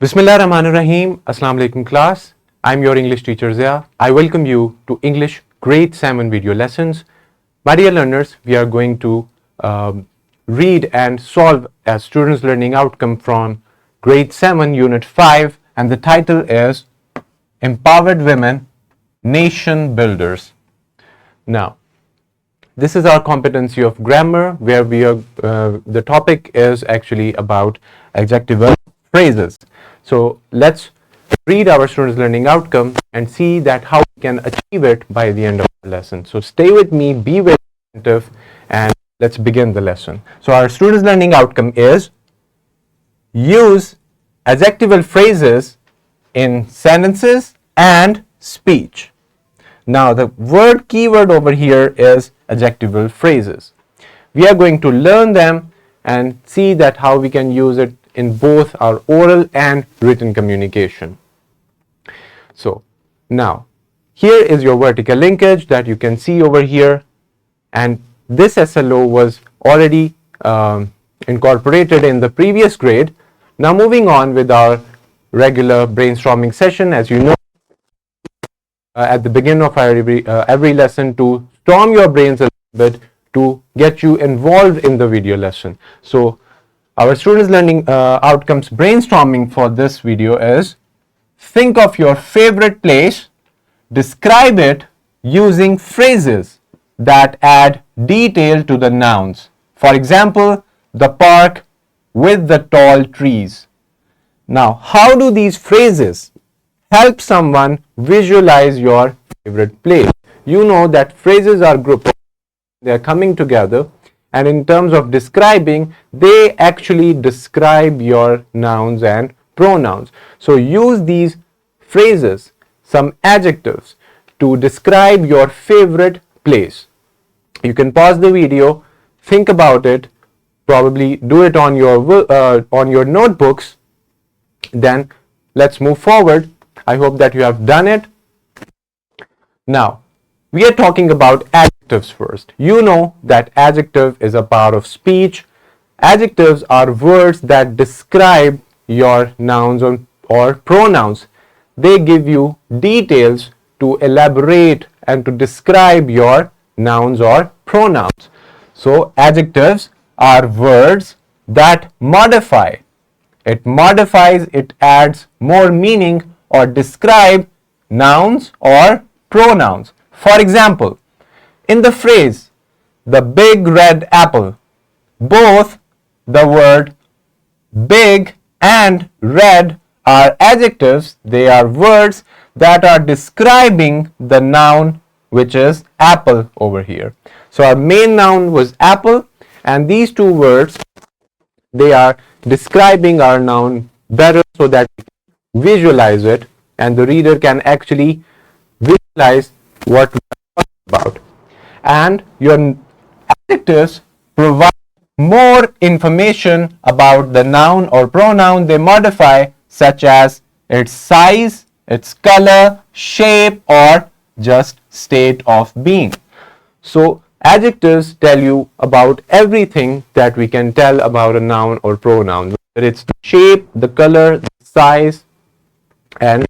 Bismillahirrahmanirrahim. Assalamu alaikum class. I'm your English teacher Zia. I welcome you to English grade 7 video lessons. My dear learners, we are going to read and solve a student's learning outcome from grade 7 unit 5, and the title is Empowered Women, Nation Builders. Now, this is our competency of grammar, where we are the topic is actually about adjectival phrases. So let's read our students' learning outcome and see that how we can achieve it by the end of the lesson. So stay with me, be very attentive, and let's begin the lesson. So our students' learning outcome is use adjectival phrases in sentences and speech. Now the keyword over here is adjectival phrases. We are going to learn them and see that how we can use it in both our oral and written communication. So now here is your vertical linkage that you can see over here, and this SLO was already incorporated in the previous grade. Now moving on with our regular brainstorming session. As you know, at the beginning of our every lesson, to storm your brains a little bit to get you involved in the video lesson. So our students' learning outcomes brainstorming for this video is: think of your favorite place, describe it using phrases that add detail to the nouns. For example, the park with the tall trees. Now, how do these phrases help someone visualize your favorite place? You know that phrases are grouped, they are coming together, and in terms of describing, they actually describe your nouns and pronouns. So use these phrases, some adjectives, to describe your favorite place. You can pause the video, think about it, probably do it on your notebooks. Then let's move forward. I hope that you have done it. Now, we are talking about adjectives first. You know that adjective is a part of speech. Adjectives are words that describe your nouns or pronouns. They give you details to elaborate and to describe your nouns or pronouns. So adjectives are words that modify. It modifies, it adds more meaning or describe nouns or pronouns. For example, in the phrase, the big red apple, both the word big and red are adjectives. They are words that are describing the noun, which is apple over here. So our main noun was apple, and these two words, they are describing our noun better so that we can visualize it and the reader can actually visualize what we are talking about. And your adjectives provide more information about the noun or pronoun they modify, such as its size, its color, shape, or just state of being. So adjectives tell you about everything that we can tell about a noun or pronoun, whether it's the shape, the color, the size, and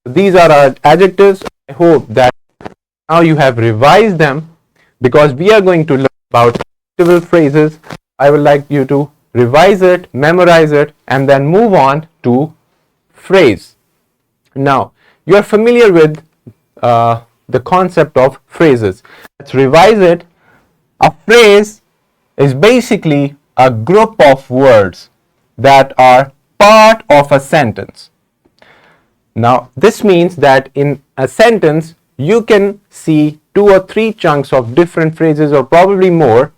these are our adjectives. I hope that now you have revised them, because we are going to learn about adjectival phrases. I would like you to revise it, memorize it, and then move on to phrase. Now, you are familiar with the concept of phrases. Let's revise it. A phrase is basically a group of words that are part of a sentence. Now, this means that in a sentence, you can see 2 or 3 chunks of different phrases, or probably more.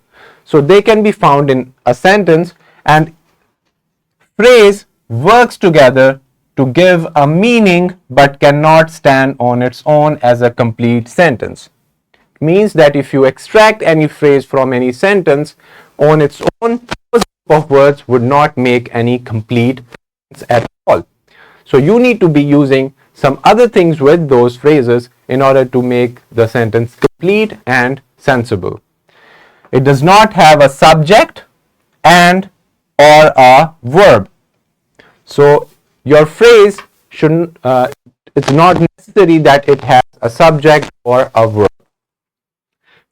So they can be found in a sentence, and phrase works together to give a meaning but cannot stand on its own as a complete sentence. It means that if you extract any phrase from any sentence on its own, those group of words would not make any complete sense at all. So you need to be using some other things with those phrases in order to make the sentence complete and sensible. It does not have a subject and or a verb. So your phrase shouldn't, it's not necessary that it has a subject or a verb.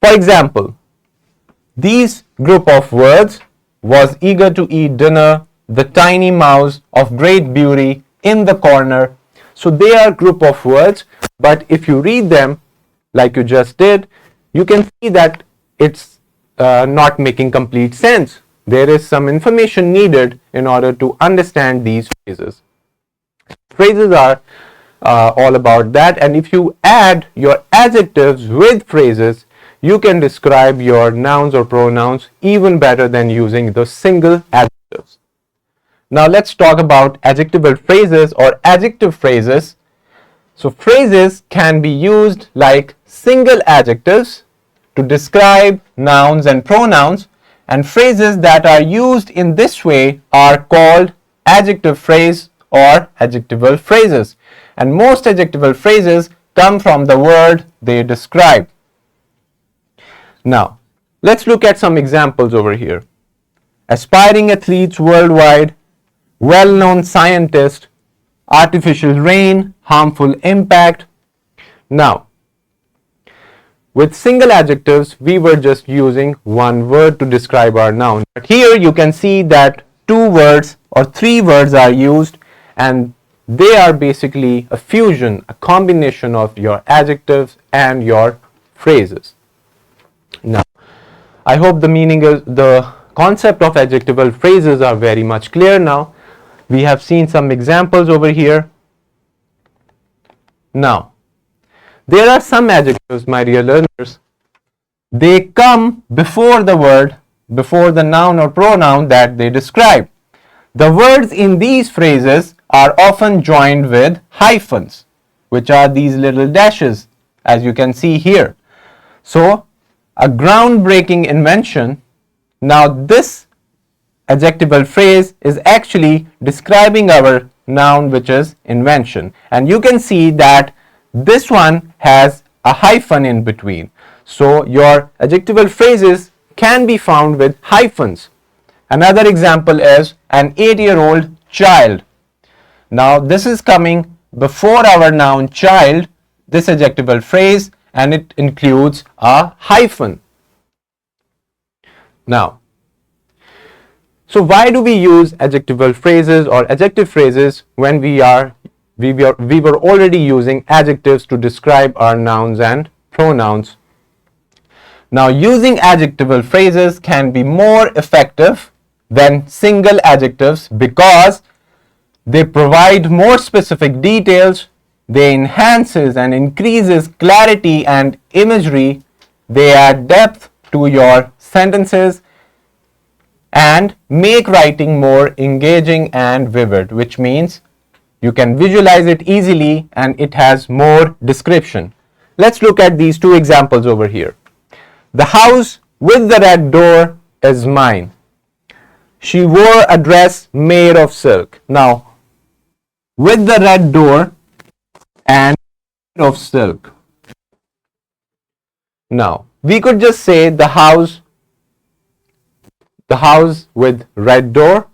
For example, these group of words: was eager to eat dinner, the tiny mouse of great beauty in the corner. So they are group of words, but if you read them like you just did, you can see that it's not making complete sense. There is some information needed in order to understand these phrases. Phrases are all about that, and if you add your adjectives with phrases, you can describe your nouns or pronouns even better than using the single adjectives. Now let's talk about adjectival phrases or adjective phrases. So phrases can be used like single adjectives to describe nouns and pronouns, and phrases that are used in this way are called adjective phrase or adjectival phrases. And most adjectival phrases come from the word they describe. Now, let's look at some examples over here. Aspiring athletes worldwide, well-known scientist, artificial rain, harmful impact. Now, with single adjectives, we were just using one word to describe our noun. But here you can see that two words or three words are used, and they are basically a fusion, a combination of your adjectives and your phrases. Now, I hope the concept of adjectival phrases are very much clear now. We have seen some examples over here. Now, there are some adjectives, my dear learners. They come before the word, before the noun or pronoun that they describe. The words in these phrases are often joined with hyphens, which are these little dashes, as you can see here. So, a groundbreaking invention. Now, this adjectival phrase is actually describing our noun, which is invention. And you can see that this one has a hyphen in between. So, your adjectival phrases can be found with hyphens. Another example is an 8-year-old child. Now, this is coming before our noun child, this adjectival phrase, and it includes a hyphen. Now, so why do we use adjectival phrases or adjective phrases when we were already using adjectives to describe our nouns and pronouns? Now, using adjectival phrases can be more effective than single adjectives because they provide more specific details, they enhances and increases clarity and imagery, they add depth to your sentences and make writing more engaging and vivid, which means you can visualize it easily and it has more description. Let's look at these two examples over here. The house with the red door is mine. She wore a dress made of silk. Now, with the red door and made of silk. Now, we could just say the house with red door,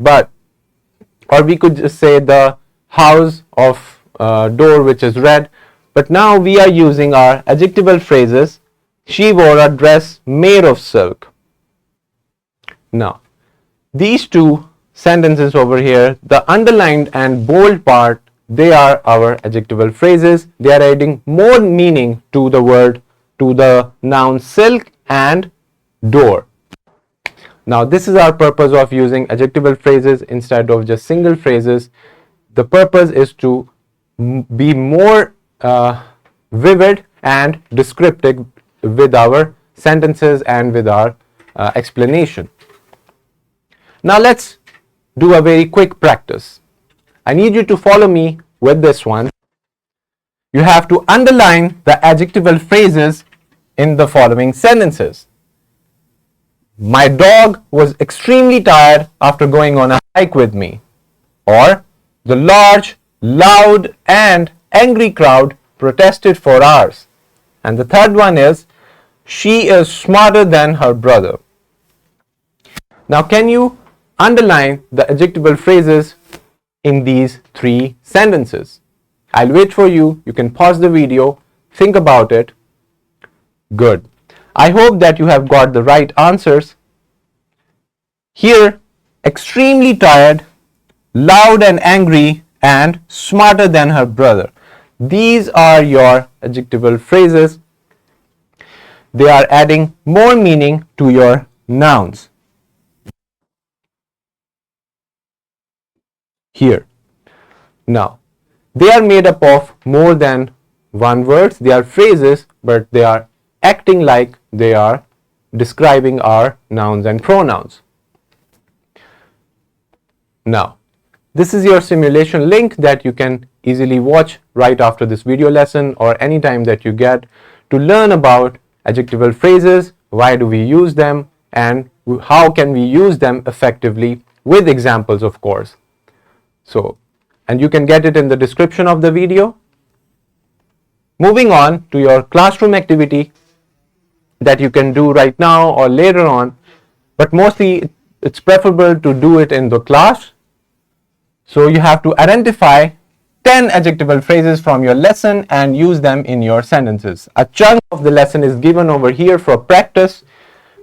or we could just say the house of door which is red. But now we are using our adjectival phrases. She wore a dress made of silk. Now, these two sentences over here, the underlined and bold part, they are our adjectival phrases. They are adding more meaning to the word, to the noun silk and door. Now, this is our purpose of using adjectival phrases instead of just single phrases. The purpose is to be more vivid and descriptive with our sentences and with our explanation. Now, let's do a very quick practice. I need you to follow me with this one. You have to underline the adjectival phrases in the following sentences. My dog was extremely tired after going on a hike with me. Or, the large, loud, and angry crowd protested for hours. And the third one is, she is smarter than her brother. Now, can you underline the adjectival phrases in these 3 sentences. I'll wait for you. You can pause the video, think about it. Good. I hope that you have got the right answers. Here, extremely tired, loud and angry, and smarter than her brother. These are your adjectival phrases. They are adding more meaning to your nouns. Here. Now, they are made up of more than one words. They are phrases, but they are acting like they are describing our nouns and pronouns. Now, this is your simulation link that you can easily watch right after this video lesson or anytime that you get to learn about adjectival phrases, why do we use them, and how can we use them effectively with examples, of course. So, and you can get it in the description of the video. Moving on to your classroom activity that you can do right now or later on, but mostly it's preferable to do it in the class. So you have to identify 10 adjectival phrases from your lesson and use them in your sentences. A chunk of the lesson is given over here for practice.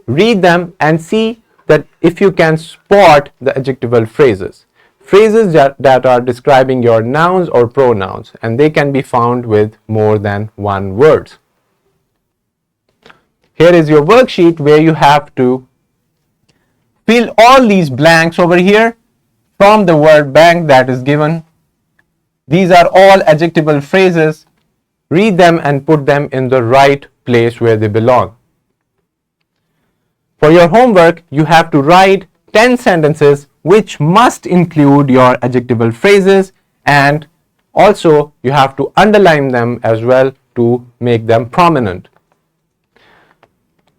Read them and see that if you can spot the adjectival phrases. Phrases that are describing your nouns or pronouns, and they can be found with more than one word. Here is your worksheet where you have to fill all these blanks over here from the word bank that is given. These are all adjectival phrases. Read them and put them in the right place where they belong. For your homework, you have to write 10 sentences which must include your adjectival phrases, and also you have to underline them as well to make them prominent.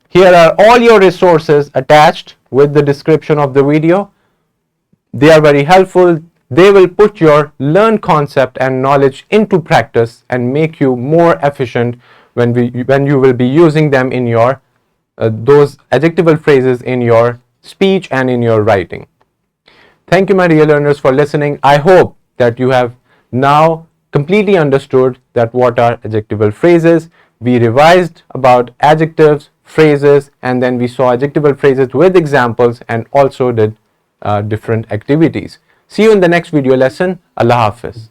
Here are all your resources attached with the description of the video. They are very helpful. They will put your learned concept and knowledge into practice and make you more efficient when you will be using them in your those adjectival phrases in your speech and in your writing. Thank you, my dear learners, for listening. I hope that you have now completely understood that what are adjectival phrases. We revised about adjectives, phrases, and then we saw adjectival phrases with examples and also did different activities. See you in the next video lesson. Allah Hafiz.